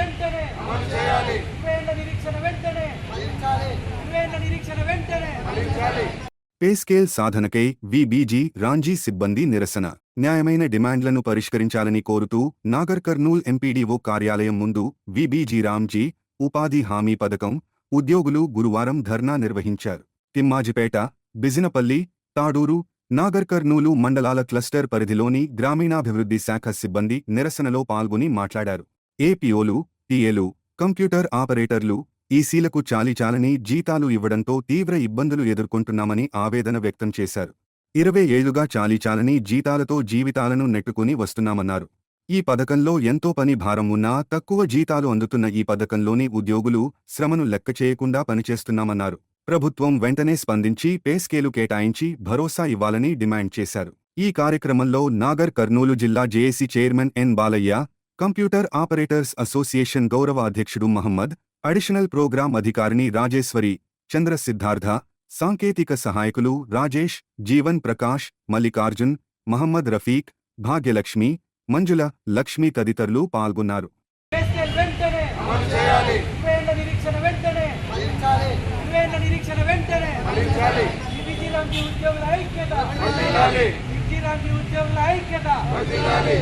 వెంటనే అమలు చేయాలి. 20 ఏళ్ల నిరీక్షణ వెంటనే ఫలించాలి. 20 ఏళ్ల నిరీక్షణ వెంటనే ఫలించాలి. పే స్కేల్ సాధనకై విబీజీ రాంజీ సిబ్బంది నిరసన. న్యాయమైన డిమాండ్లను పరిష్కరించాలని కోరుతూ నాగర్ కర్నూల్ ఎంపీడీఓ కార్యాలయం ముందు విబీజీ రాంజీ ఉపాధి హామీ పథకం ఉద్యోగులు గురువారం ధర్నా నిర్వహించారు. తిమ్మాజిపేట, బిజినపల్లి, తాడూరు, నాగర్ కర్నూలు మండలాల క్లస్టర్ పరిధిలోని గ్రామీణాభివృద్ధి శాఖ సిబ్బంది నిరసనలో పాల్గొని మాట్లాడారు. ఏపీఓలు, టీఏలు, కంప్యూటర్ ఆపరేటర్లు, ఈసీలకు చాలీచాలని జీతాలు ఇవ్వడంతో తీవ్ర ఇబ్బందులు ఎదుర్కొంటున్నామని ఆవేదన వ్యక్తం చేశారు. 20 ఏళ్లుగా చాలీచాలని జీతాలతో జీవితాలను నెట్టుకుని వస్తున్నామన్నారు. ఈ పథకంలో ఎంతో పని భారం ఉన్నా తక్కువ జీతాలు అందుతున్న ఈ పథకంలోని ఉద్యోగులు శ్రమను లెక్కచేయకుండా పనిచేస్తున్నామన్నారు. ప్రభుత్వం వెంటనే స్పందించి పే స్కేలు కేటాయించి భరోసా ఇవ్వాలని డిమాండ్ చేశారు. ఈ కార్యక్రమంలో నాగర్ కర్నూలు జిల్లా JAC chairman N Balayya, computer operators association గౌరవ అధ్యక్షుడు మహమ్మద్, అడిషనల్ ప్రోగ్రాం అధికారిని రాజేశ్వరి, చంద్ర సిద్ధార్థ, సాంకేతిక సహాయకులు రాజేష్, జీవన్ ప్రకాష్, మల్లికార్జున్, మహమ్మద్ రఫీక్, భాగ్యలక్ష్మి, మంజుల, లక్ష్మి తదితరులు పాల్గొన్నారు. పే స్కేల్ వెంటనే అమలు చేయాలి. 20 ఏళ్ల నిరీక్షణ వెంటనే ఫలించాలి. 20 ఏళ్ల నిరీక్షణ వెంటనే ఫలించాలి. విబీజీ రాంజీ ఉద్యోగుల ఐక్యత వర్ధిల్లాలి. విబీజీ రాంజీ ఉద్యోగుల ఐక్యత వర్ధిల్లాలి.